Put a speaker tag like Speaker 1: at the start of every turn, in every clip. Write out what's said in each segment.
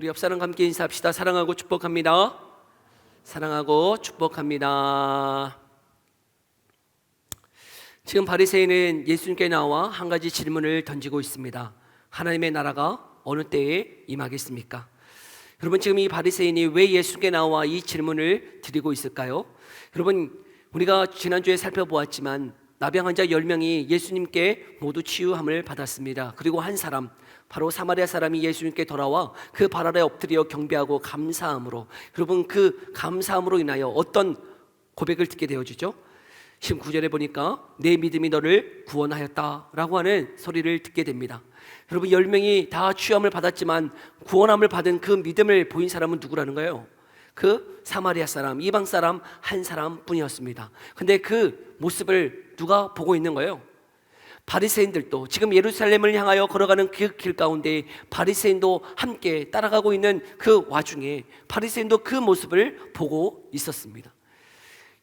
Speaker 1: 우리 옆 사람과 함께 인사합시다. 사랑하고 축복합니다. 사랑하고 축복합니다. 지금 바리새인은 예수님께 나와 한 가지 질문을 던지고 있습니다. 하나님의 나라가 어느 때에 임하겠습니까? 여러분, 지금 이 바리새인이 왜 예수님께 나와 이 질문을 드리고 있을까요? 여러분, 우리가 지난주에 살펴보았지만 나병 환자 10명이 예수님께 모두 치유함을 받았습니다. 그리고 한 사람, 바로 사마리아 사람이 예수님께 돌아와 그 발 아래 엎드려 경배하고 감사함으로, 여러분, 그 감사함으로 인하여 어떤 고백을 듣게 되어지죠? 19절에 보니까 내 믿음이 너를 구원하였다라고 하는 소리를 듣게 됩니다. 여러분, 10명이 다 치유함을 받았지만 구원함을 받은 그 믿음을 보인 사람은 누구라는 거예요? 그 사마리아 사람, 이방 사람 한 사람뿐이었습니다. 근데 그 모습을 누가 보고 있는 거예요? 바리새인들도, 지금 예루살렘을 향하여 걸어가는 그 길 가운데 바리새인도 함께 따라가고 있는 그 와중에 바리새인도 그 모습을 보고 있었습니다.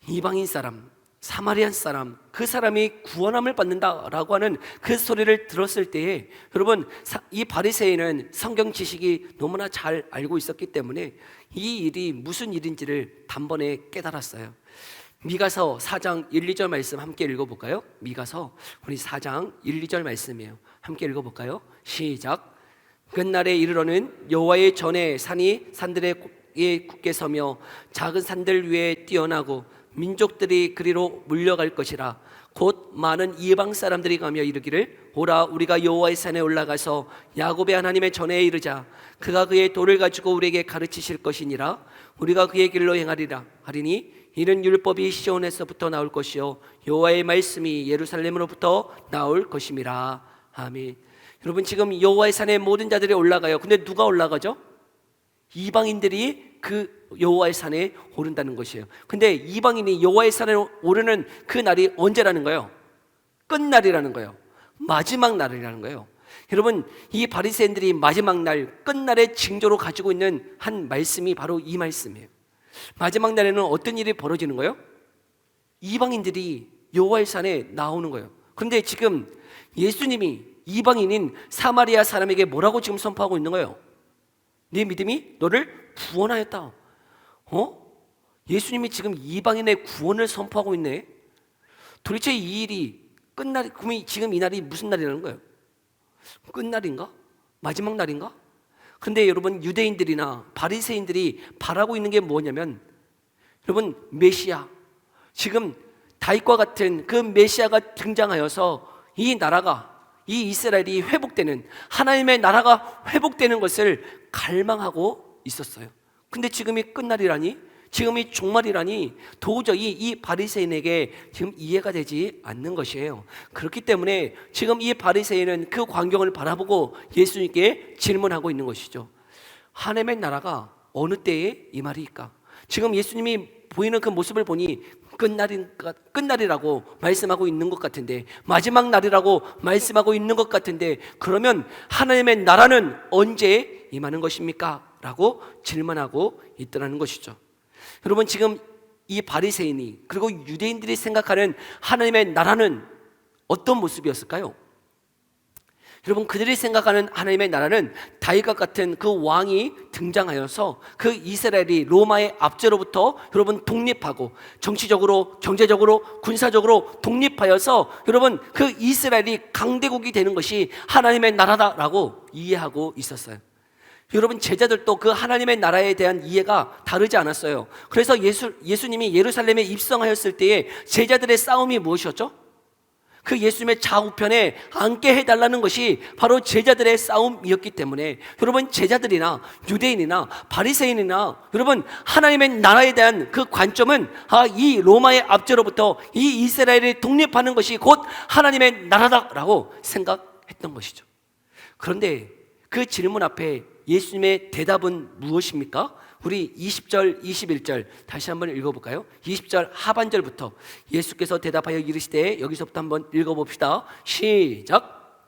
Speaker 1: 이방인 사람, 사마리안 사람, 그 사람이 구원함을 받는다라고 하는 그 소리를 들었을 때에, 여러분, 이 바리새인은 성경 지식이 너무나 잘 알고 있었기 때문에 이 일이 무슨 일인지를 단번에 깨달았어요. 미가서 4장 1, 2절 말씀 함께 읽어볼까요? 미가서 우리 4장 1, 2절 말씀이에요. 함께 읽어볼까요? 시작. 끝날에 이르러는 여호와의 전에 산이 산들에 굳게 서며 작은 산들 위에 뛰어나고 민족들이 그리로 물려갈 것이라. 곧 많은 이방 사람들이 가며 이르기를, 오라, 우리가 여호와의 산에 올라가서 야곱의 하나님의 전에 이르자. 그가 그의 도를 가지고 우리에게 가르치실 것이니라. 우리가 그의 길로 행하리라 하리니 이는 율법이 시온에서부터 나올 것이요 여호와의 말씀이 예루살렘으로부터 나올 것임이라. 아멘. 여러분, 지금 여호와의 산에 모든 자들이 올라가요. 근데 누가 올라가죠? 이방인들이 그 여호와의 산에 오른다는 것이에요. 근데 이방인이 여호와의 산에 오르는 그 날이 언제라는 거예요? 끝날이라는 거예요. 마지막 날이라는 거예요. 여러분, 이 바리새인들이 마지막 날, 끝날의 징조로 가지고 있는 한 말씀이 바로 이 말씀이에요. 마지막 날에는 어떤 일이 벌어지는 거예요? 이방인들이 여호와의 산에 나오는 거예요. 그런데 지금 예수님이 이방인인 사마리아 사람에게 뭐라고 지금 선포하고 있는 거예요? 네 믿음이 너를 구원하였다. 예수님이 지금 이방인의 구원을 선포하고 있네. 도대체 이 일이 끝날, 그럼 지금 이 날이 무슨 날이라는 거예요? 끝날인가? 마지막 날인가? 근데 여러분, 유대인들이나 바리새인들이 바라고 있는 게 뭐냐면, 여러분, 메시아, 지금 다윗과 같은 그 메시아가 등장하여서 이 나라가, 이 이스라엘이 회복되는, 하나님의 나라가 회복되는 것을 갈망하고 있었어요. 근데 지금이 끝날이라니, 지금이 종말이라니 도저히 이 바리새인에게 지금 이해가 되지 않는 것이에요. 그렇기 때문에 지금 이 바리새인은 그 광경을 바라보고 예수님께 질문하고 있는 것이죠. 하나님의 나라가 어느 때에 이 말이일까? 지금 예수님이 보이는 그 모습을 보니 끝날이라고 말씀하고 있는 것 같은데, 마지막 날이라고 말씀하고 있는 것 같은데, 그러면 하나님의 나라는 언제 임하는 것입니까? 라고 질문하고 있더라는 것이죠. 여러분, 지금 이 바리새인이, 그리고 유대인들이 생각하는 하나님의 나라는 어떤 모습이었을까요? 여러분, 그들이 생각하는 하나님의 나라는 다윗과 같은 그 왕이 등장하여서 그 이스라엘이 로마의 압제로부터 여러분 독립하고, 정치적으로, 경제적으로, 군사적으로 독립하여서 여러분 그 이스라엘이 강대국이 되는 것이 하나님의 나라다라고 이해하고 있었어요. 여러분, 제자들도 그 하나님의 나라에 대한 이해가 다르지 않았어요. 그래서 예수님이 예루살렘에 입성하였을 때에 제자들의 싸움이 무엇이었죠? 그 예수님의 좌우편에 앉게 해달라는 것이 바로 제자들의 싸움이었기 때문에, 여러분, 제자들이나 유대인이나 바리새인이나 여러분 하나님의 나라에 대한 그 관점은 이 로마의 압제로부터 이 이스라엘이 독립하는 것이 곧 하나님의 나라다라고 생각했던 것이죠. 그런데 그 질문 앞에 예수님의 대답은 무엇입니까? 우리 20절, 21절 다시 한번 읽어볼까요? 20절 하반절부터 예수께서 대답하여 이르시되, 여기서부터 한번 읽어봅시다. 시작.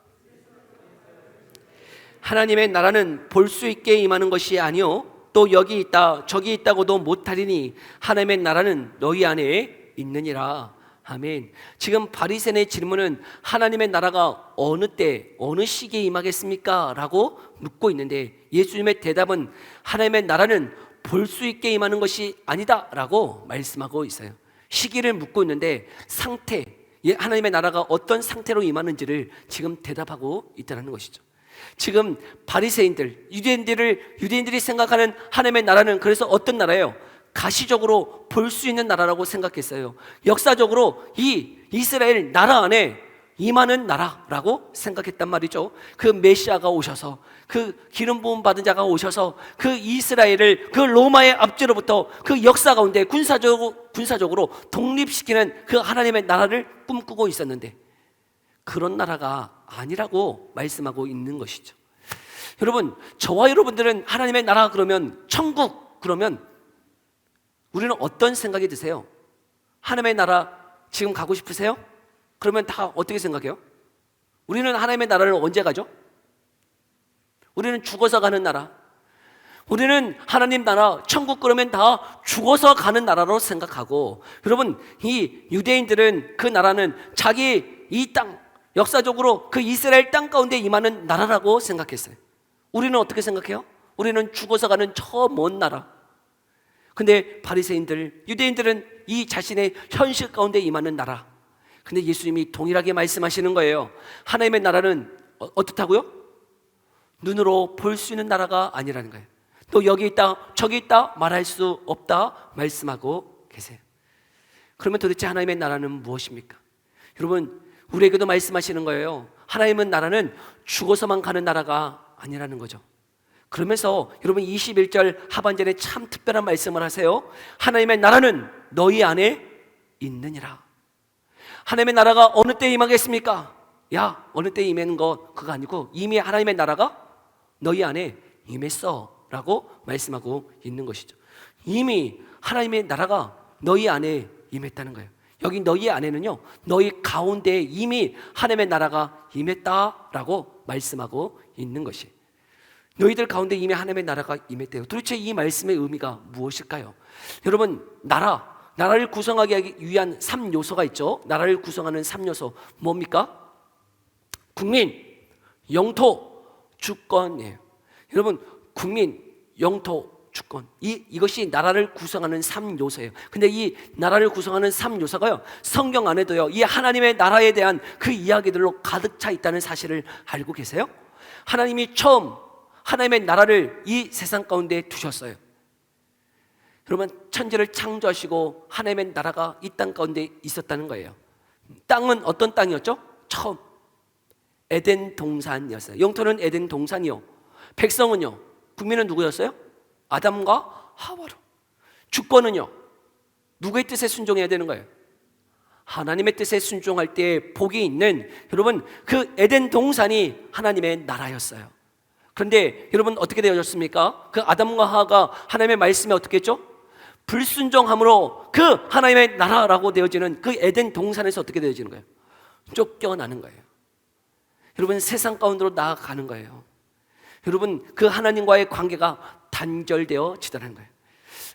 Speaker 1: 하나님의 나라는 볼 수 있게 임하는 것이 아니요 또 여기 있다 저기 있다고도 못하리니 하나님의 나라는 너희 안에 있느니라. 아멘. 지금 바리새인의 질문은 하나님의 나라가 어느 때, 어느 시기에 임하겠습니까? 라고 묻고 있는데 예수님의 대답은 하나님의 나라는 볼 수 있게 임하는 것이 아니다 라고 말씀하고 있어요. 시기를 묻고 있는데 상태, 하나님의 나라가 어떤 상태로 임하는지를 지금 대답하고 있다는 것이죠. 지금 바리새인들, 유대인들이 생각하는 하나님의 나라는 그래서 어떤 나라예요? 가시적으로 볼 수 있는 나라라고 생각했어요. 역사적으로 이 이스라엘 나라 안에 임하는 나라라고 생각했단 말이죠. 그 메시아가 오셔서, 그 기름 부음 받은 자가 오셔서 그 이스라엘을 그 로마의 압제로부터 그 역사 가운데 군사적으로 독립시키는 그 하나님의 나라를 꿈꾸고 있었는데 그런 나라가 아니라고 말씀하고 있는 것이죠. 여러분, 저와 여러분들은 하나님의 나라 그러면, 천국 그러면 우리는 어떤 생각이 드세요? 하나님의 나라 지금 가고 싶으세요? 그러면 다 어떻게 생각해요? 우리는 하나님의 나라를 언제 가죠? 우리는 죽어서 가는 나라. 우리는 하나님 나라, 천국 그러면 다 죽어서 가는 나라로 생각하고, 여러분, 이 유대인들은 그 나라는 자기 이 땅, 역사적으로 그 이스라엘 땅 가운데 임하는 나라라고 생각했어요. 우리는 어떻게 생각해요? 우리는 죽어서 가는 저 먼 나라. 근데 바리새인들, 유대인들은 이 자신의 현실 가운데 임하는 나라. 근데 예수님이 동일하게 말씀하시는 거예요. 하나님의 나라는 어떻다고요? 눈으로 볼 수 있는 나라가 아니라는 거예요. 또 여기 있다 저기 있다 말할 수 없다 말씀하고 계세요. 그러면 도대체 하나님의 나라는 무엇입니까? 여러분, 우리에게도 말씀하시는 거예요. 하나님의 나라는 죽어서만 가는 나라가 아니라는 거죠. 그러면서 여러분 21절 하반절에 참 특별한 말씀을 하세요. 하나님의 나라는 너희 안에 있느니라. 하나님의 나라가 어느 때 임하겠습니까? 야, 어느 때 임하는 거 그거 아니고 이미 하나님의 나라가 너희 안에 임했어 라고 말씀하고 있는 것이죠. 이미 하나님의 나라가 너희 안에 임했다는 거예요. 여기 너희 안에는요, 너희 가운데 이미 하나님의 나라가 임했다라고 말씀하고 있는 것이에요. 너희들 가운데 이미 하나님의 나라가 임했대요. 도대체 이 말씀의 의미가 무엇일까요? 여러분, 나라를 구성하기 위한 3요소가 있죠. 나라를 구성하는 3요소 뭡니까? 국민, 영토, 주권이에요. 여러분, 국민, 영토, 주권, 이것이 나라를 구성하는 3요소예요. 근데 이 나라를 구성하는 3요소가요, 성경 안에도요, 이 하나님의 나라에 대한 그 이야기들로 가득 차 있다는 사실을 알고 계세요? 하나님이 처음 하나님의 나라를 이 세상 가운데 두셨어요. 여러분, 천지를 창조하시고 하나님의 나라가 이 땅 가운데 있었다는 거예요. 땅은 어떤 땅이었죠? 처음 에덴 동산이었어요. 영토는 에덴 동산이요. 백성은요, 국민은 누구였어요? 아담과 하와로. 주권은요, 누구의 뜻에 순종해야 되는 거예요? 하나님의 뜻에 순종할 때 복이 있는, 여러분, 그 에덴 동산이 하나님의 나라였어요. 그런데 여러분 어떻게 되어졌습니까? 그 아담과 하와가 하나님의 말씀에 어떻게 했죠? 불순종함으로 그 하나님의 나라라고 되어지는 그 에덴 동산에서 어떻게 되어지는 거예요? 쫓겨나는 거예요. 여러분, 세상 가운데로 나아가는 거예요. 여러분, 그 하나님과의 관계가 단절되어지다는 거예요.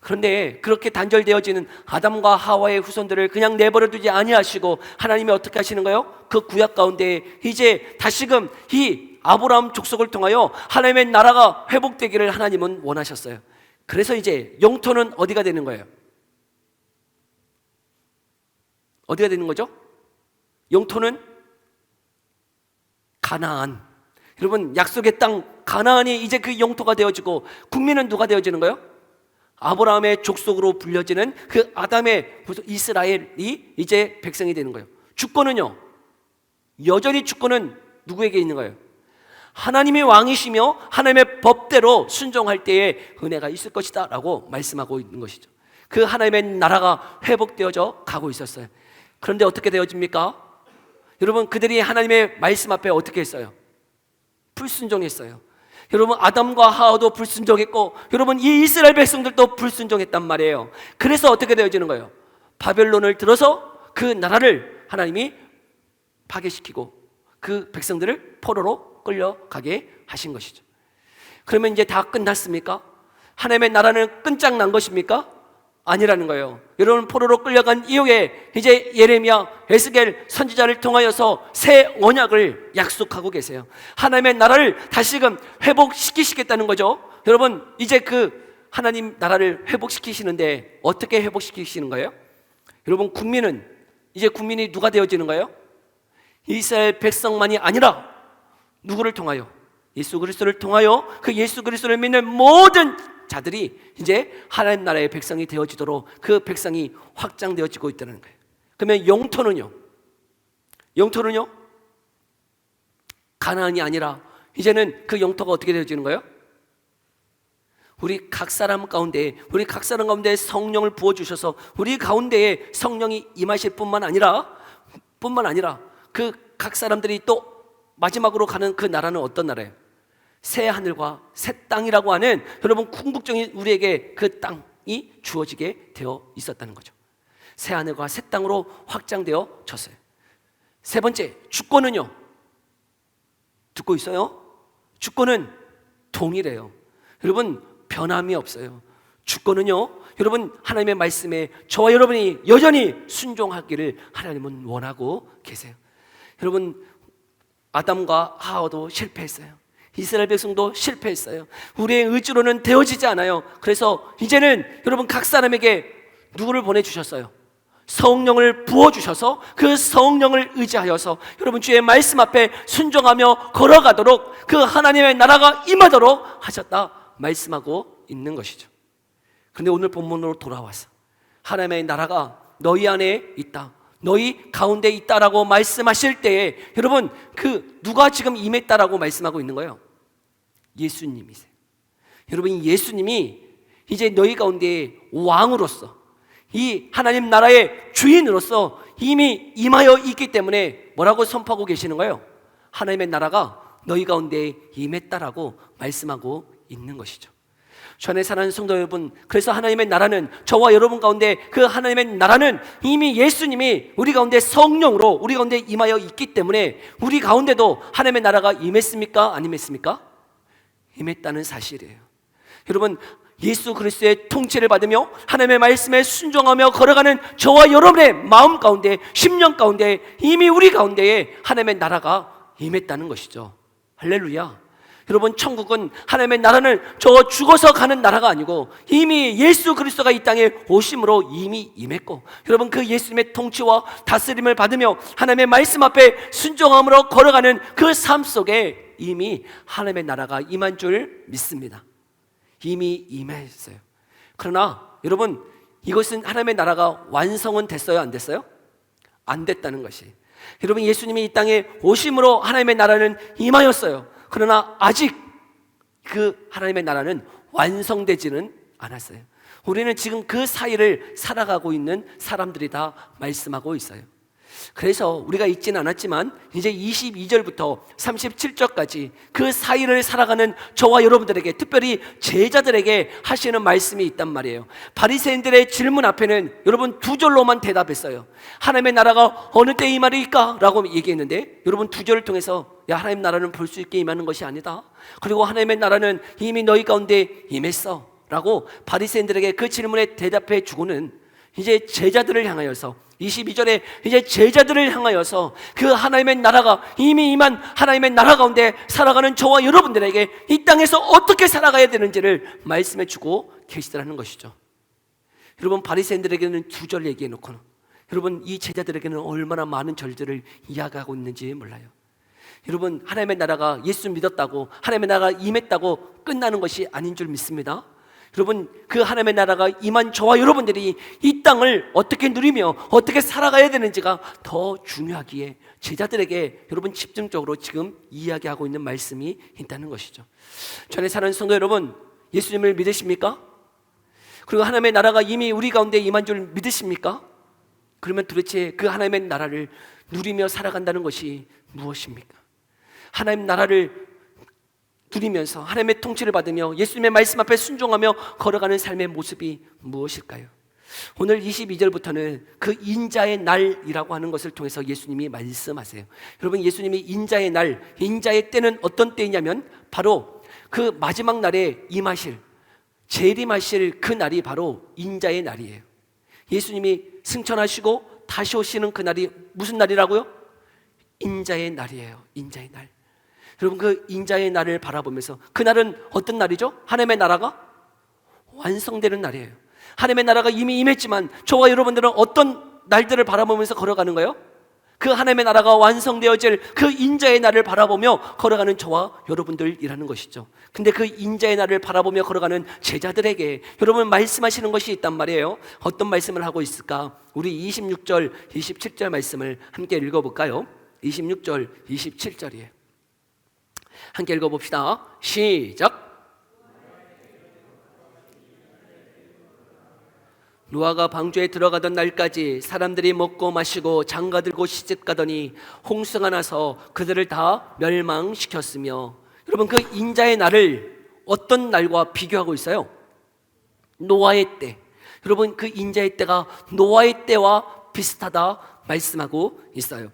Speaker 1: 그런데 그렇게 단절되어지는 아담과 하와의 후손들을 그냥 내버려 두지 아니하시고 하나님이 어떻게 하시는 거예요? 그 구약 가운데 이제 다시금 이 아브라함 족속을 통하여 하나님의 나라가 회복되기를 하나님은 원하셨어요. 그래서 이제 영토는 어디가 되는 거예요? 어디가 되는 거죠? 영토는 가나안. 여러분, 약속의 땅 가나안이 이제 그 영토가 되어지고, 국민은 누가 되어지는 거예요? 아브라함의 족속으로 불려지는 그 아담의 이스라엘이 이제 백성이 되는 거예요. 주권은요, 여전히 주권은 누구에게 있는 거예요? 하나님이 왕이시며 하나님의 법대로 순종할 때에 은혜가 있을 것이다 라고 말씀하고 있는 것이죠. 그 하나님의 나라가 회복되어져 가고 있었어요. 그런데 어떻게 되어집니까? 여러분, 그들이 하나님의 말씀 앞에 어떻게 했어요? 불순종했어요. 여러분, 아담과 하와도 불순종했고, 여러분, 이 이스라엘 백성들도 불순종했단 말이에요. 그래서 어떻게 되어지는 거예요? 바벨론을 들어서 그 나라를 하나님이 파괴시키고 그 백성들을 포로로 끌려가게 하신 것이죠. 그러면 이제 다 끝났습니까? 하나님의 나라는 끝장난 것입니까? 아니라는 거예요. 여러분, 포로로 끌려간 이후에 이제 예레미야, 에스겔 선지자를 통하여서 새 언약을 약속하고 계세요. 하나님의 나라를 다시금 회복시키시겠다는 거죠. 여러분, 이제 그 하나님 나라를 회복시키시는데 어떻게 회복시키시는 거예요? 여러분, 이제 국민이 누가 되어지는 거예요? 이스라엘 백성만이 아니라 누구를 통하여? 예수 그리스도를 통하여 그 예수 그리스도를 믿는 모든 자들이 이제 하나님 나라의 백성이 되어지도록 그 백성이 확장되어지고 있다는 거예요. 그러면 영토는요? 가나안이 아니라 이제는 그 영토가 어떻게 되어지는 거예요? 우리 각 사람 가운데 성령을 부어주셔서 우리 가운데에 성령이 임하실 뿐만 아니라 그 각 사람들이 또 마지막으로 가는 그 나라는 어떤 나라예요? 새 하늘과 새 땅이라고 하는, 여러분, 궁극적인 우리에게 그 땅이 주어지게 되어 있었다는 거죠. 새 하늘과 새 땅으로 확장되어 졌어요. 세 번째, 주권은요? 듣고 있어요? 주권은 동일해요. 여러분, 변함이 없어요. 주권은요, 여러분, 하나님의 말씀에 저와 여러분이 여전히 순종하기를 하나님은 원하고 계세요. 여러분, 아담과 하와도 실패했어요. 이스라엘 백성도 실패했어요. 우리의 의지로는 되어지지 않아요. 그래서 이제는 여러분, 각 사람에게 누구를 보내주셨어요? 성령을 부어주셔서 그 성령을 의지하여서 여러분, 주의 말씀 앞에 순종하며 걸어가도록 그 하나님의 나라가 임하도록 하셨다 말씀하고 있는 것이죠. 그런데 오늘 본문으로 돌아와서 하나님의 나라가 너희 안에 있다, 너희 가운데 있다라고 말씀하실 때에 여러분, 그 누가 지금 임했다라고 말씀하고 있는 거예요? 예수님이세요. 여러분, 예수님이 이제 너희 가운데 왕으로서, 이 하나님 나라의 주인으로서 이미 임하여 있기 때문에 뭐라고 선포하고 계시는 거예요? 하나님의 나라가 너희 가운데 임했다라고 말씀하고 있는 것이죠. 전에 사는 성도 여러분, 그래서 하나님의 나라는, 저와 여러분 가운데 그 하나님의 나라는 이미 예수님이 우리 가운데 성령으로 우리 가운데 임하여 있기 때문에 우리 가운데도 하나님의 나라가 임했습니까? 안 임했습니까? 임했다는 사실이에요. 여러분, 예수 그리스도의 통치를 받으며 하나님의 말씀에 순종하며 걸어가는 저와 여러분의 마음 가운데, 심령 가운데 이미 우리 가운데에 하나님의 나라가 임했다는 것이죠. 할렐루야. 여러분, 천국은, 하나님의 나라는 저 죽어서 가는 나라가 아니고 이미 예수 그리스도가 이 땅에 오심으로 이미 임했고, 여러분, 그 예수님의 통치와 다스림을 받으며 하나님의 말씀 앞에 순종함으로 걸어가는 그 삶 속에 이미 하나님의 나라가 임한 줄 믿습니다. 이미 임했어요. 그러나 여러분, 이것은 하나님의 나라가 완성은 됐어요, 안 됐어요? 안 됐다는 것이, 여러분, 예수님이 이 땅에 오심으로 하나님의 나라는 임하였어요. 그러나 아직 그 하나님의 나라는 완성되지는 않았어요. 우리는 지금 그 사이를 살아가고 있는 사람들이다 말씀하고 있어요. 그래서 우리가 읽지는 않았지만 이제 22절부터 37절까지 그 사이를 살아가는 저와 여러분들에게, 특별히 제자들에게 하시는 말씀이 있단 말이에요. 바리새인들의 질문 앞에는 여러분 2절로만 대답했어요. 하나님의 나라가 어느 때 임하리까? 라고 얘기했는데, 여러분 2절을 통해서 하나님 나라는 볼 수 있게 임하는 것이 아니다, 그리고 하나님의 나라는 이미 너희 가운데 임했어 라고 바리새인들에게 그 질문에 대답해 주고는 이제 제자들을 향하여서 22절에 이제 제자들을 향하여서 그 하나님의 나라가 이미 임한 하나님의 나라 가운데 살아가는 저와 여러분들에게 이 땅에서 어떻게 살아가야 되는지를 말씀해 주고 계시더라는 것이죠. 여러분, 바리새인들에게는 2절 얘기해 놓고는 여러분, 이 제자들에게는 얼마나 많은 절들을 이야기하고 있는지 몰라요. 여러분, 하나님의 나라가 예수 믿었다고, 하나님의 나라가 임했다고 끝나는 것이 아닌 줄 믿습니다. 여러분, 그 하나님의 나라가 임한 저와 여러분들이 이 땅을 어떻게 누리며 어떻게 살아가야 되는지가 더 중요하기에 제자들에게 여러분 집중적으로 지금 이야기하고 있는 말씀이 있다는 것이죠. 전에 사는 성도 여러분, 예수님을 믿으십니까? 그리고 하나님의 나라가 이미 우리 가운데 임한 줄 믿으십니까? 그러면 도대체 그 하나님의 나라를 누리며 살아간다는 것이 무엇입니까? 하나님 나라를 누리면서 하나님의 통치를 받으며 예수님의 말씀 앞에 순종하며 걸어가는 삶의 모습이 무엇일까요? 오늘 22절부터는 그 인자의 날이라고 하는 것을 통해서 예수님이 말씀하세요. 여러분, 예수님이 인자의 날, 인자의 때는 어떤 때이냐면 바로 그 마지막 날에 임하실, 재림하실 그 날이 바로 인자의 날이에요. 예수님이 승천하시고 다시 오시는 그 날이 무슨 날이라고요? 인자의 날이에요. 인자의 날. 여러분, 그 인자의 날을 바라보면서, 그 날은 어떤 날이죠? 하나님의 나라가 완성되는 날이에요. 하나님의 나라가 이미 임했지만 저와 여러분들은 어떤 날들을 바라보면서 걸어가는 거예요? 그 하나님의 나라가 완성되어질 그 인자의 날을 바라보며 걸어가는 저와 여러분들이라는 것이죠. 근데 그 인자의 날을 바라보며 걸어가는 제자들에게 여러분 말씀하시는 것이 있단 말이에요. 어떤 말씀을 하고 있을까? 우리 26절, 27절 말씀을 함께 읽어볼까요? 26절, 27절이에요. 함께 읽어봅시다. 시작. 노아가 방주에 들어가던 날까지 사람들이 먹고 마시고 장가들고 시집가더니 홍수가 나서 그들을 다 멸망시켰으며, 여러분 그 인자의 날을 어떤 날과 비교하고 있어요? 노아의 때. 여러분 그 인자의 때가 노아의 때와 비슷하다 말씀하고 있어요.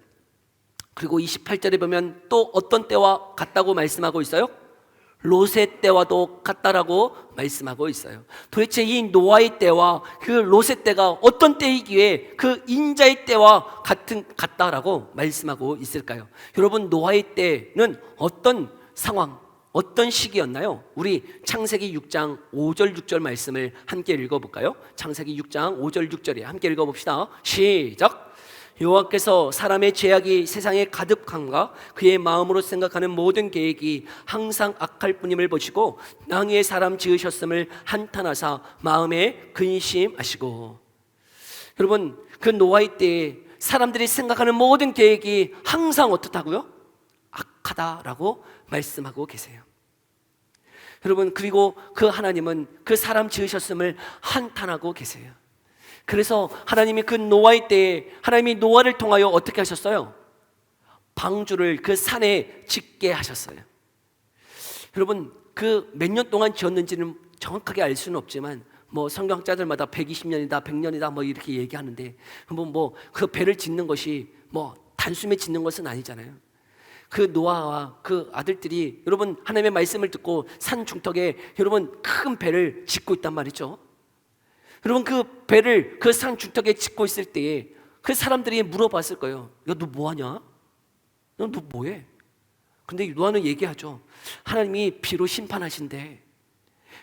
Speaker 1: 그리고 28절에 보면 또 어떤 때와 같다고 말씀하고 있어요? 롯의 때와도 같다라고 말씀하고 있어요. 도대체 이 노아의 때와 그 롯의 때가 어떤 때이기에 그 인자의 때와 같다라고 말씀하고 있을까요? 여러분 노아의 때는 어떤 상황, 어떤 시기였나요? 우리 창세기 6장 5절 6절 말씀을 함께 읽어볼까요? 창세기 6장 5절 6절에 함께 읽어봅시다. 시작. 여호와께서 사람의 죄악이 세상에 가득함과 그의 마음으로 생각하는 모든 계획이 항상 악할 뿐임을 보시고 낭의 사람 지으셨음을 한탄하사 마음에 근심하시고. 여러분 그 노아의 때에 사람들이 생각하는 모든 계획이 항상 어떻다고요? 악하다라고 말씀하고 계세요. 여러분 그리고 그 하나님은 그 사람 지으셨음을 한탄하고 계세요. 그래서 하나님이 그 노아의 때에 하나님이 노아를 통하여 어떻게 하셨어요? 방주를 그 산에 짓게 하셨어요. 여러분 그 몇 년 동안 지었는지는 정확하게 알 수는 없지만 뭐 성경자들마다 120년이다 100년이다 뭐 이렇게 얘기하는데 뭐 그 배를 짓는 것이 뭐 단숨에 짓는 것은 아니잖아요. 그 노아와 그 아들들이 여러분 하나님의 말씀을 듣고 산 중턱에 여러분 큰 배를 짓고 있단 말이죠. 여러분 그 배를 그 산 중턱에 짓고 있을 때에 그 사람들이 물어봤을 거예요. 야, 너 뭐하냐? 너 뭐해? 근데 노아는 얘기하죠. 하나님이 비로 심판하신대.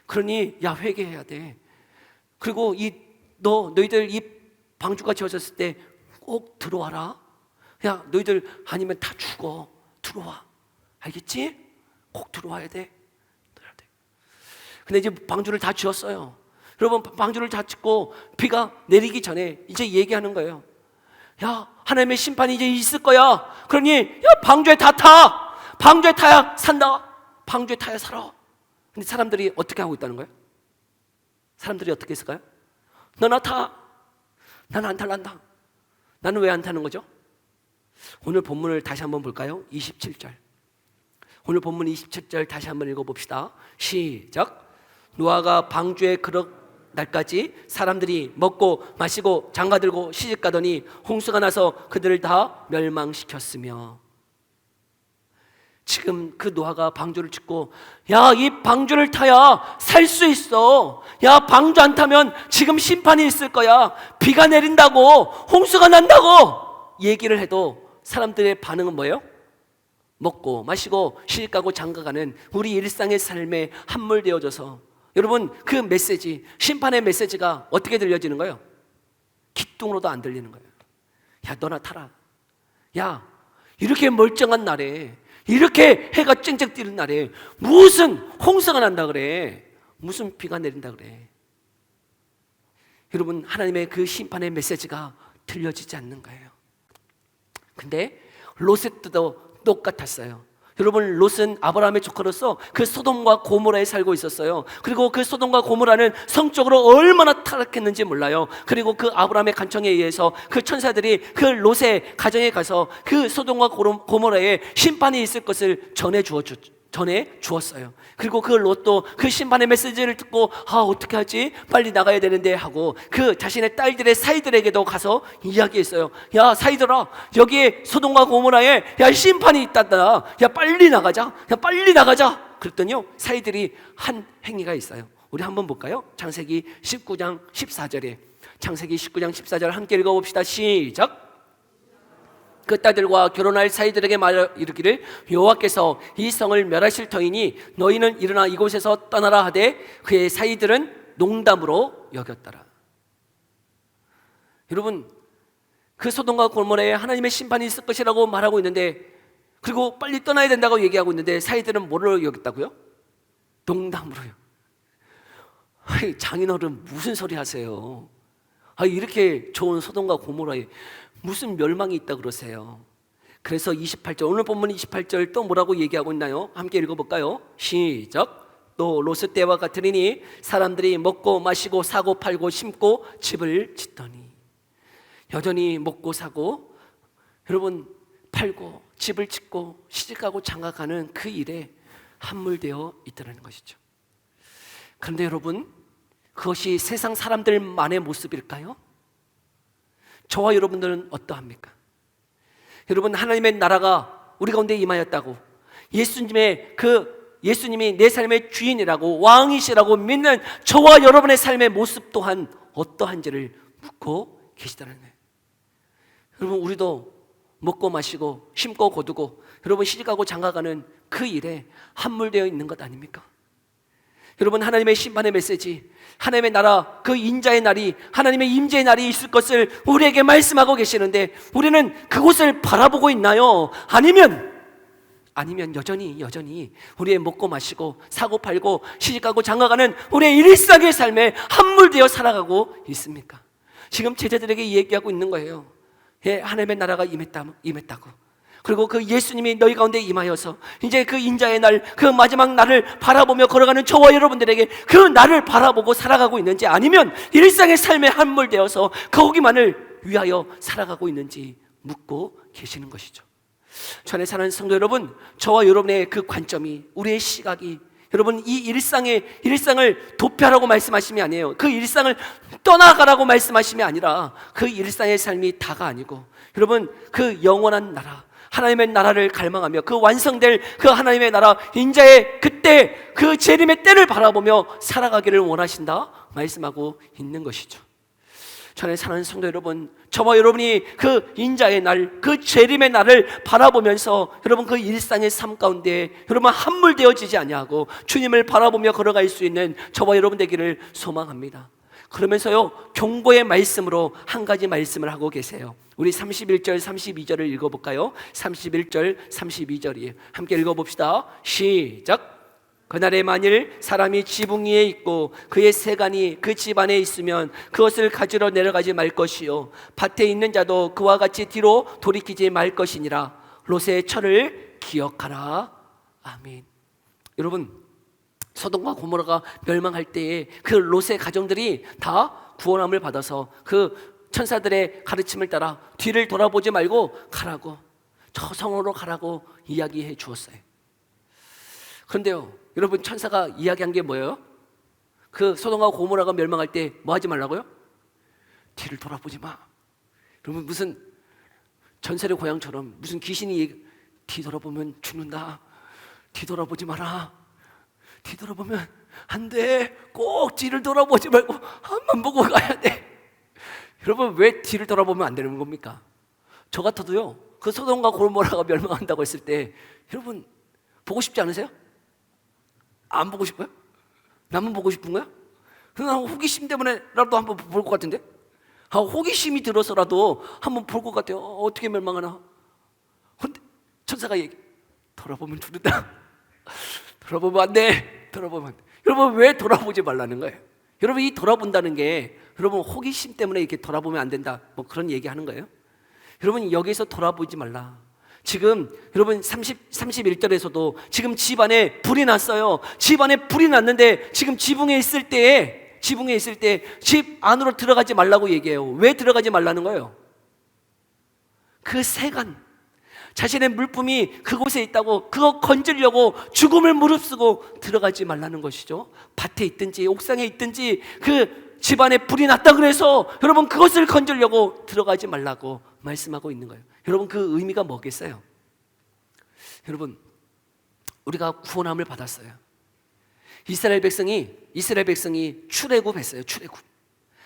Speaker 1: 그러니 야 회개해야 돼. 그리고 너희들 이 방주가 지어졌을 때 꼭 들어와라. 야 너희들 아니면 다 죽어. 들어와. 알겠지? 꼭 들어와야 돼. 근데 이제 방주를 다 지었어요. 여러분 방주를 다 짓고 비가 내리기 전에 이제 얘기하는 거예요. 야 하나님의 심판이 이제 있을 거야. 그러니 야 방주에 다 타. 방주에 타야 산다. 방주에 타야 살아. 근데 사람들이 어떻게 하고 있다는 거예요? 사람들이 어떻게 했을까요? 너나 타. 나는 안 탈란다. 나는 왜 안 타는 거죠? 오늘 본문을 다시 한번 볼까요? 27절. 오늘 본문 27절 다시 한번 읽어봅시다. 시작. 노아가 방주에 날까지 사람들이 먹고 마시고 장가들고 시집가더니 홍수가 나서 그들을 다 멸망시켰으며. 지금 그 노아가 방주를 짓고 야 이 방주를 타야 살 수 있어. 야 방주 안 타면 지금 심판이 있을 거야. 비가 내린다고 홍수가 난다고 얘기를 해도 사람들의 반응은 뭐예요? 먹고 마시고 시집가고 장가가는 우리 일상의 삶에 함몰되어져서 여러분 그 메시지, 심판의 메시지가 어떻게 들려지는 거예요? 기뚱으로도 안 들리는 거예요. 야 너나 타라. 야 이렇게 멀쩡한 날에 이렇게 해가 쨍쨍 뜨는 날에 무슨 홍수가 난다 그래. 무슨 비가 내린다 그래. 여러분 하나님의 그 심판의 메시지가 들려지지 않는 거예요. 근데 롯의 때도 똑같았어요. 여러분 롯은 아브라함의 조카로서 그 소돔과 고모라에 살고 있었어요. 그리고 그 소돔과 고모라는 성적으로 얼마나 타락했는지 몰라요. 그리고 그 아브라함의 간청에 의해서 그 천사들이 그 롯의 가정에 가서 그 소돔과 고모라에 심판이 있을 것을 전해 주었어요. 그리고 그 롯도 그 심판의 메시지를 듣고 어떻게 하지? 빨리 나가야 되는데 하고 그 자신의 딸들의 사이들에게도 가서 이야기했어요. 야 사이들아 여기에 소돔과 고모라에 야 심판이 있단다. 야 빨리 나가자. 야 빨리 나가자. 그랬더니요 사이들이 한 행위가 있어요. 우리 한번 볼까요? 창세기 19장 14절에 창세기 19장 14절 함께 읽어봅시다. 시작. 그 딸들과 결혼할 사이들에게 말하 이르기를 여호와께서 이 성을 멸하실 터이니 너희는 일어나 이곳에서 떠나라 하되 그의 사이들은 농담으로 여겼더라. 여러분, 그 소돔과 고모라에 하나님의 심판이 있을 것이라고 말하고 있는데, 그리고 빨리 떠나야 된다고 얘기하고 있는데 사이들은 뭐로 여겼다고요? 농담으로요. 아이, 장인어른 무슨 소리 하세요? 이렇게 좋은 소돔과 고모라에 무슨 멸망이 있다 그러세요? 그래서 28절, 오늘 본문 28절 또 뭐라고 얘기하고 있나요? 함께 읽어볼까요? 시작. 또 롯의 때와 같으리니 사람들이 먹고 마시고 사고 팔고 심고 집을 짓더니. 여전히 먹고 사고, 여러분, 팔고 집을 짓고 시집가고 장가가는 그 일에 함몰되어 있다는 것이죠. 그런데 여러분, 그것이 세상 사람들만의 모습일까요? 저와 여러분들은 어떠합니까? 여러분, 하나님의 나라가 우리 가운데 임하였다고, 예수님이 내 삶의 주인이라고 왕이시라고 믿는 저와 여러분의 삶의 모습 또한 어떠한지를 묻고 계시다는 거예요. 여러분, 우리도 먹고 마시고 심고 거두고 여러분 시집가고 장가가는 그 일에 함몰되어 있는 것 아닙니까? 여러분, 하나님의 심판의 메시지, 하나님의 나라, 그 인자의 날이, 하나님의 임재의 날이 있을 것을 우리에게 말씀하고 계시는데 우리는 그곳을 바라보고 있나요? 아니면 여전히 우리의 먹고 마시고 사고 팔고 시집가고 장가가는 우리의 일상의 삶에 함몰되어 살아가고 있습니까? 지금 제자들에게 얘기하고 있는 거예요. 예, 하나님의 나라가 임했다고. 그리고 그 예수님이 너희 가운데 임하여서 이제 그 인자의 날, 그 마지막 날을 바라보며 걸어가는 저와 여러분들에게 그 날을 바라보고 살아가고 있는지, 아니면 일상의 삶에 함몰되어서 거기만을 위하여 살아가고 있는지 묻고 계시는 것이죠. 주 안에 사는 성도 여러분, 저와 여러분의 그 관점이, 우리의 시각이, 여러분, 이 일상을 도피하라고 말씀하심이 아니에요. 그 일상을 떠나가라고 말씀하심이 아니라 그 일상의 삶이 다가 아니고, 여러분, 그 영원한 나라, 하나님의 나라를 갈망하며 그 완성될 그 하나님의 나라 인자의 그때 그 재림의 때를 바라보며 살아가기를 원하신다 말씀하고 있는 것이죠. 전에 사는 성도 여러분, 저와 여러분이 그 인자의 날, 그 재림의 날을 바라보면서 여러분 그 일상의 삶 가운데 여러분 함몰되어지지 아니하고 주님을 바라보며 걸어갈 수 있는 저와 여러분 되기를 소망합니다. 그러면서요, 경고의 말씀으로 한 가지 말씀을 하고 계세요. 우리 31절 32절을 읽어볼까요? 31절 32절이에요. 함께 읽어봅시다. 시작. 그날에 만일 사람이 지붕 위에 있고 그의 세간이 그 집 안에 있으면 그것을 가지러 내려가지 말 것이요 밭에 있는 자도 그와 같이 뒤로 돌이키지 말 것이니라. 롯의 철을 기억하라. 아멘. 여러분, 소돔과 고모라가 멸망할 때에 그 롯의 가정들이 다 구원함을 받아서 그 천사들의 가르침을 따라 뒤를 돌아보지 말고 가라고, 저 성으로 가라고 이야기해 주었어요. 그런데요, 여러분, 천사가 이야기한 게 뭐예요? 그 소돔과 고모라가 멸망할 때 뭐 하지 말라고요? 뒤를 돌아보지 마. 여러분, 무슨 전설의 고향처럼 무슨 귀신이 뒤돌아보면 죽는다, 뒤돌아보지 마라, 뒤돌아보면 안 돼, 꼭 뒤를 돌아보지 말고 한번 보고 가야 돼. 여러분, 왜 뒤를 돌아보면 안 되는 겁니까? 저 같아도요, 그 소돔과 고모라가 멸망한다고 했을 때 여러분 보고 싶지 않으세요? 안 보고 싶어요? 나만 보고 싶은 거야? 그냥 호기심 때문에라도 한번 볼 것 같은데? 호기심이 들어서라도 한번 볼 것 같아요. 어떻게 멸망하나? 근데 천사가 돌아보면 죽는다. 돌아보면 안 돼. 돌아보면 안 돼. 여러분, 왜 돌아보지 말라는 거예요? 여러분, 이 돌아본다는 게 여러분 호기심 때문에 이렇게 돌아보면 안 된다, 뭐 그런 얘기하는 거예요? 여러분, 여기서 돌아보지 말라. 지금 여러분 31절에서도 지금 집안에 불이 났어요. 집안에 불이 났는데 지금 지붕에 있을 때 집 안으로 들어가지 말라고 얘기해요. 왜 들어가지 말라는 거예요? 그 세간, 자신의 물품이 그곳에 있다고 그거 건지려고 죽음을 무릅쓰고 들어가지 말라는 것이죠. 밭에 있든지 옥상에 있든지 그 집안에 불이 났다 그래서 여러분 그것을 건지려고 들어가지 말라고 말씀하고 있는 거예요. 여러분, 그 의미가 뭐겠어요? 여러분, 우리가 구원함을 받았어요. 이스라엘 백성이 출애굽했어요. 출애굽.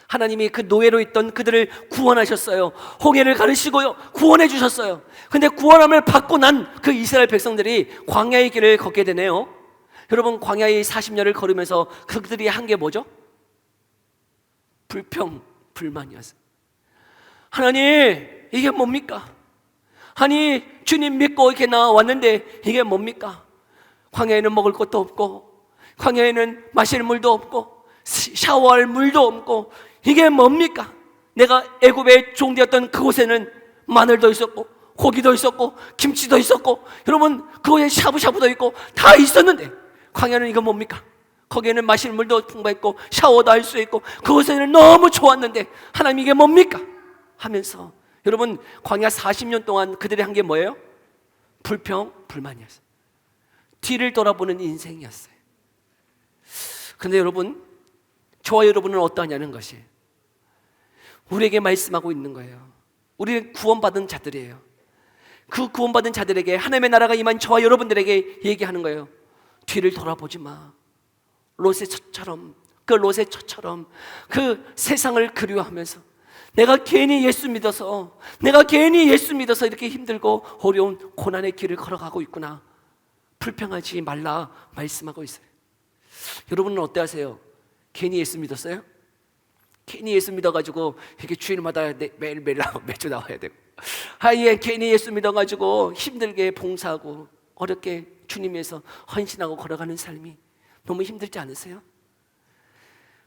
Speaker 1: 하나님이 그 노예로 있던 그들을 구원하셨어요. 홍해를 가르시고요, 구원해 주셨어요. 근데 구원함을 받고 난 그 이스라엘 백성들이 광야의 길을 걷게 되네요. 여러분, 광야의 40년을 걸으면서 그들이 한 게 뭐죠? 불평, 불만이었어요. 하나님, 이게 뭡니까? 아니, 주님 믿고 이렇게 나왔는데 이게 뭡니까? 광야에는 먹을 것도 없고, 광야에는 마실 물도 없고, 샤워할 물도 없고, 이게 뭡니까? 내가 애굽의 종되었던 그곳에는 마늘도 있었고, 고기도 있었고, 김치도 있었고, 여러분 그곳에 샤브샤브도 있고 다 있었는데 광야는 이거 뭡니까? 거기에는 마실 물도 풍부했고 샤워도 할 수 있고 그곳에는 너무 좋았는데 하나님 이게 뭡니까? 하면서 여러분 광야 40년 동안 그들이 한 게 뭐예요? 불평, 불만이었어요. 뒤를 돌아보는 인생이었어요. 근데 여러분, 저와 여러분은 어떠하냐는 것이 우리에게 말씀하고 있는 거예요. 우리는 구원받은 자들이에요. 그 구원받은 자들에게 하나님의 나라가 임한 저와 여러분들에게 얘기하는 거예요. 뒤를 돌아보지 마. 롯의 처처럼, 그 세상을 그리워하면서 내가 괜히 예수 믿어서 이렇게 힘들고 어려운 고난의 길을 걸어가고 있구나, 불평하지 말라 말씀하고 있어요. 여러분은 어떠하세요? 괜히 예수 믿었어요? 괜히 예수 믿어가지고 이렇게 주일마다 매일매일 매주 나와야 되고, 괜히 예수 믿어가지고 힘들게 봉사하고 어렵게 주님 위해서 헌신하고 걸어가는 삶이 너무 힘들지 않으세요?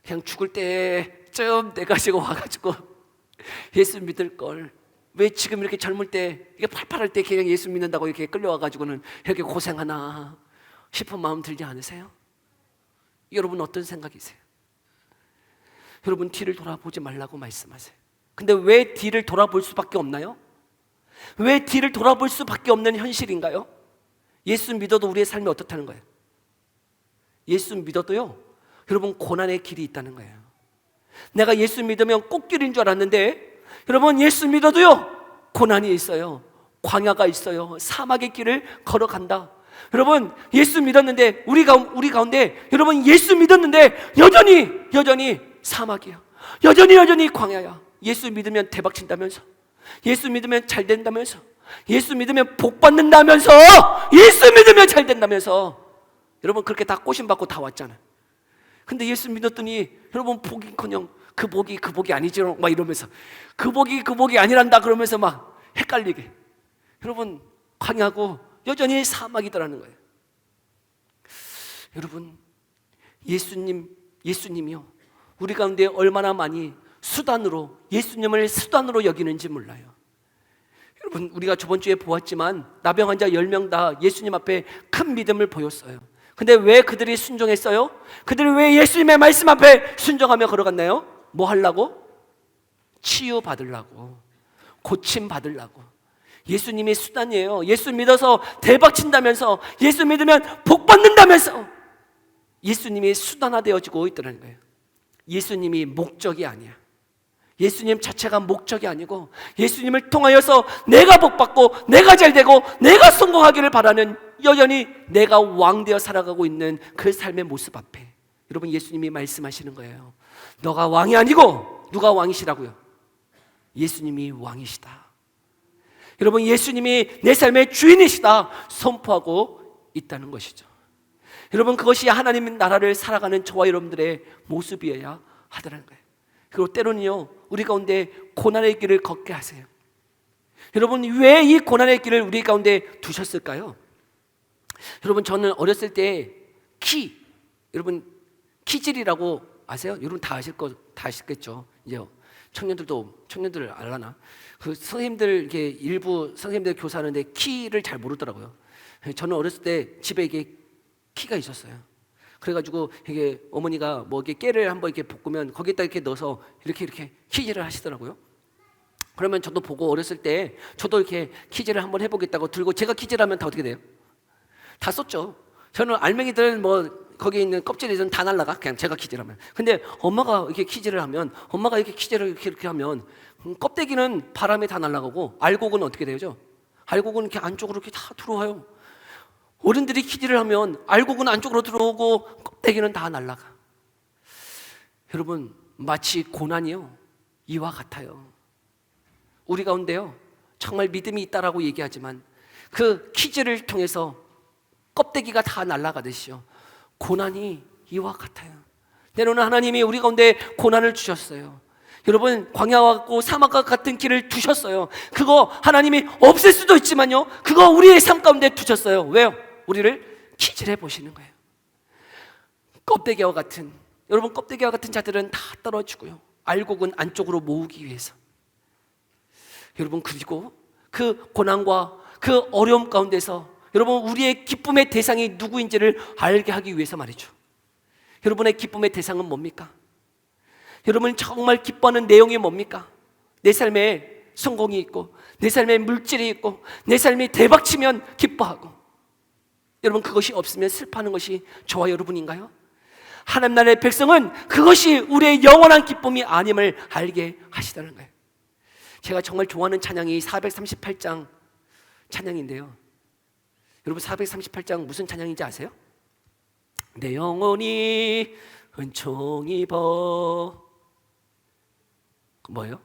Speaker 1: 그냥 죽을 때쯤 돼가지고 와가지고 예수 믿을 걸, 왜 지금 이렇게 젊을 때, 이게 팔팔할 때 그냥 예수 믿는다고 이렇게 끌려와가지고는 이렇게 고생하나 싶은 마음 들지 않으세요? 여러분 어떤 생각이세요? 여러분 뒤를 돌아보지 말라고 말씀하세요. 근데 왜 뒤를 돌아볼 수밖에 없나요? 왜 뒤를 돌아볼 수밖에 없는 현실인가요? 예수 믿어도 우리의 삶이 어떻다는 거예요? 예수 믿어도요, 여러분 고난의 길이 있다는 거예요. 내가 예수 믿으면 꽃길인 줄 알았는데 여러분, 예수 믿어도요 고난이 있어요. 광야가 있어요. 사막의 길을 걸어간다. 여러분, 예수 믿었는데 우리 가운데 여러분 예수 믿었는데 여전히 사막이야. 여전히 광야야. 예수 믿으면 대박 친다면서, 예수 믿으면 잘 된다면서, 예수 믿으면 복 받는다면서, 예수 믿으면 잘 된다면서 여러분 그렇게 다 꼬심받고 다 왔잖아요. 근데 예수 믿었더니 여러분 복이커녕 그 복이 아니죠 막 이러면서, 그 복이 아니란다 그러면서 막 헷갈리게, 여러분 광야고 여전히 사막이더라는 거예요. 여러분, 예수님이요 우리 가운데 얼마나 많이 예수님을 수단으로 여기는지 몰라요. 여러분, 우리가 저번 주에 보았지만 나병 환자 10명 다 예수님 앞에 큰 믿음을 보였어요. 근데 왜 그들이 순종했어요? 그들이 왜 예수님의 말씀 앞에 순종하며 걸어갔나요? 뭐 하려고? 치유 받으려고, 고침 받으려고. 예수님이 수단이에요. 예수 믿어서 대박 친다면서, 예수 믿으면 복 받는다면서 예수님이 수단화되어지고 있더라는 거예요. 예수님이 목적이 아니야. 예수님 자체가 목적이 아니고 예수님을 통하여서 내가 복받고 내가 잘되고 내가 성공하기를 바라는, 여전히 내가 왕되어 살아가고 있는 그 삶의 모습 앞에 여러분 예수님이 말씀하시는 거예요. 너가 왕이 아니고 누가 왕이시라고요? 예수님이 왕이시다. 여러분, 예수님이 내 삶의 주인이시다 선포하고 있다는 것이죠. 여러분, 그것이 하나님의 나라를 살아가는 저와 여러분들의 모습이어야 하더라는 거예요. 그리고 때로는요 우리 가운데 고난의 길을 걷게 하세요. 여러분, 왜 이 고난의 길을 우리 가운데 두셨을까요? 여러분, 저는 어렸을 때 여러분 키질이라고 아세요? 여러분 다 아시겠죠? 이제 청년들 알라나? 그 선생님들, 이렇게 일부 선생님들 교사하는데 키를 잘 모르더라고요. 저는 어렸을 때 집에 이게 키가 있었어요. 그래가지고 이게 어머니가 뭐 이렇게 깨를 한번 이렇게 볶으면 거기에다 이렇게 넣어서 이렇게 키질을 하시더라고요. 그러면 저도 보고 어렸을 때 저도 이렇게 키질을 한번 해보겠다고 들고, 제가 키질하면 다 어떻게 돼요? 다 썼죠. 저는 알맹이들 뭐 거기 있는 껍질에서는 다 날라가, 그냥 제가 키질하면. 근데 엄마가 이렇게 키질을 하면, 이렇게 하면 껍데기는 바람에 다 날아가고 알곡은 어떻게 되죠? 알곡은 이렇게 안쪽으로 이렇게 다 들어와요. 어른들이 키즈를 하면 알곡은 안쪽으로 들어오고 껍데기는 다 날아가. 여러분, 마치 고난이요 이와 같아요. 우리 가운데요 정말 믿음이 있다라고 얘기하지만 그 키즈를 통해서 껍데기가 다 날아가듯이요 고난이 이와 같아요. 때로는 하나님이 우리 가운데 고난을 주셨어요. 여러분, 광야와 같고 사막과 같은 길을 두셨어요. 그거 하나님이 없앨 수도 있지만요 그거 우리의 삶 가운데 두셨어요. 왜요? 우리를 키질해 보시는 거예요. 껍데기와 같은, 여러분, 껍데기와 같은 자들은 다 떨어지고요 알곡은 안쪽으로 모으기 위해서. 여러분, 그리고 그 고난과 그 어려움 가운데서 여러분 우리의 기쁨의 대상이 누구인지를 알게 하기 위해서 말이죠. 여러분의 기쁨의 대상은 뭡니까? 여러분 정말 기뻐하는 내용이 뭡니까? 내 삶에 성공이 있고 내 삶에 물질이 있고 내 삶이 대박치면 기뻐하고, 여러분 그것이 없으면 슬퍼하는 것이 저와 여러분인가요? 하나님 나라의 백성은 그것이 우리의 영원한 기쁨이 아님을 알게 하시다는 거예요. 제가 정말 좋아하는 찬양이 438장 찬양인데요, 여러분 438장 무슨 찬양인지 아세요? 내 영혼이 은총 입어 뭐예요?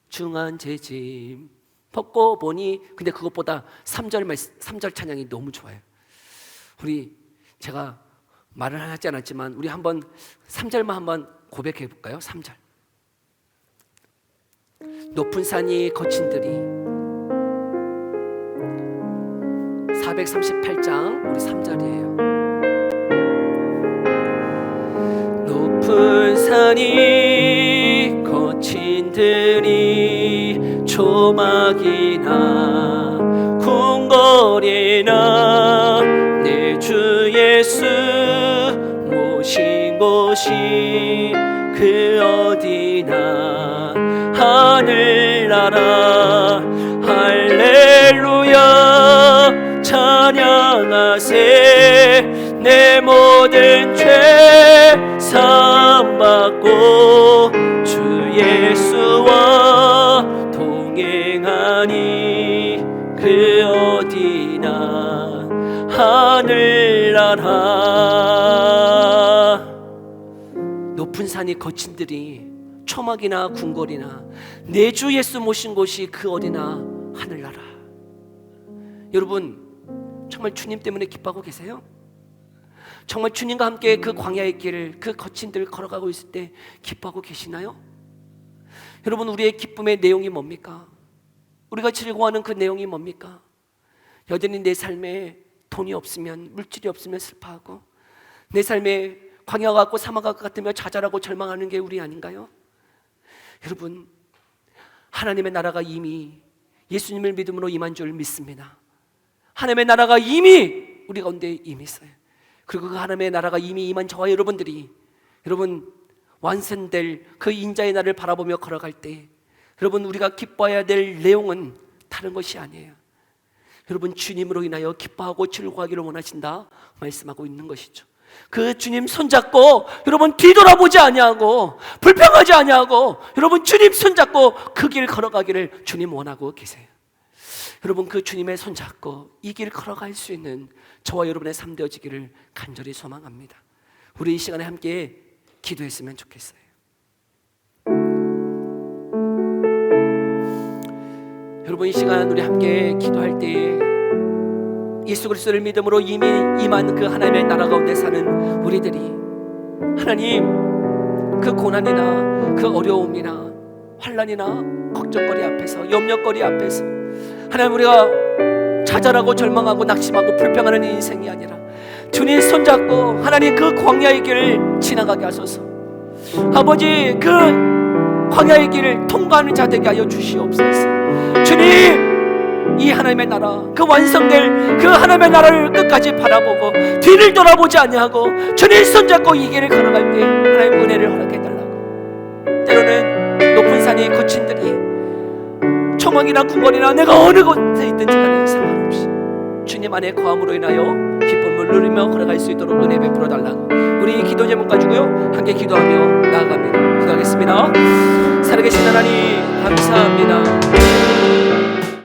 Speaker 1: 중한 재짐 벗고 보니. 근데 그것보다 3절 찬양이 너무 좋아요. 우리 제가 말을 하지 않았지만 우리 한번 3절만 한번 고백해 볼까요? 3절. 높은 산이 거친 들이. 438장 우리 3절이에요. 높은 산이 거친 들이 조막이나 궁궐이나 내 주 예수 모신 곳이 그 어디나 하늘나라 할렐루야 찬양하세. 내 모든 죄 사함받고 주 예수와 동행하니 그 어디나 하늘나라. 높은 산이 거친 들이 초막이나 궁궐이나 내 주 예수 모신 곳이 그 어디나 하늘나라. 여러분 정말 주님 때문에 기뻐하고 계세요? 정말 주님과 함께 그 광야의 길을, 그 거친 들을 걸어가고 있을 때 기뻐하고 계시나요? 여러분 우리의 기쁨의 내용이 뭡니까? 우리가 즐거워하는 그 내용이 뭡니까? 여전히 내 삶에 돈이 없으면, 물질이 없으면 슬퍼하고, 내 삶에 광야가 같고 사막과 같으며 좌절하고 절망하는 게 우리 아닌가요? 여러분 하나님의 나라가 이미 예수님을 믿음으로 임한 줄 믿습니다. 하나님의 나라가 이미 우리 가운데 임했어요. 그리고 그 하나님의 나라가 이미 임한 저와 여러분들이, 여러분 완성될 그 인자의 날을 바라보며 걸어갈 때 여러분 우리가 기뻐해야 될 내용은 다른 것이 아니에요. 여러분 주님으로 인하여 기뻐하고 즐거워하기를 원하신다 말씀하고 있는 것이죠. 그 주님 손잡고 여러분 뒤돌아보지 아니하고 불평하지 아니하고 여러분 주님 손잡고 그 길 걸어가기를 주님 원하고 계세요. 여러분 그 주님의 손잡고 이 길 걸어갈 수 있는 저와 여러분의 삶 되어지기를 간절히 소망합니다. 우리 이 시간에 함께 기도했으면 좋겠어요. 여러분 이 시간 우리 함께 기도할 때에 예수 그리스도를 믿음으로 이미 임한 그 하나님의 나라 가운데 사는 우리들이, 하나님 그 고난이나 그 어려움이나 환난이나 걱정거리 앞에서, 염려거리 앞에서 하나님 우리가 좌절하고 절망하고 낙심하고 불평하는 인생이 아니라 주님 손잡고 하나님 그 광야의 길을 지나가게 하소서. 아버지 그 광야의 길을 통과하는 자 되게 하여 주시옵소서. 주님 이 하나님의 나라, 그 완성될 그 하나님의 나라를 끝까지 바라보고 뒤를 돌아보지 아니하고 주님 손잡고 이 길을 걸어갈 때 하나님의 은혜를 허락해달라고. 때로는 높은 산이 거친 들이 초막이나 궁궐이나 내가 어느 곳에 있든지 간에 상관없이 주님 안에 거함으로 인하여 기쁨을 누리며 걸어갈 수 있도록 은혜 베풀어 달라고 우리 기도 제목 가지고요 함께 기도하며 나아갑니다. 기도하겠습니다. 살아계신 하나님 감사합니다.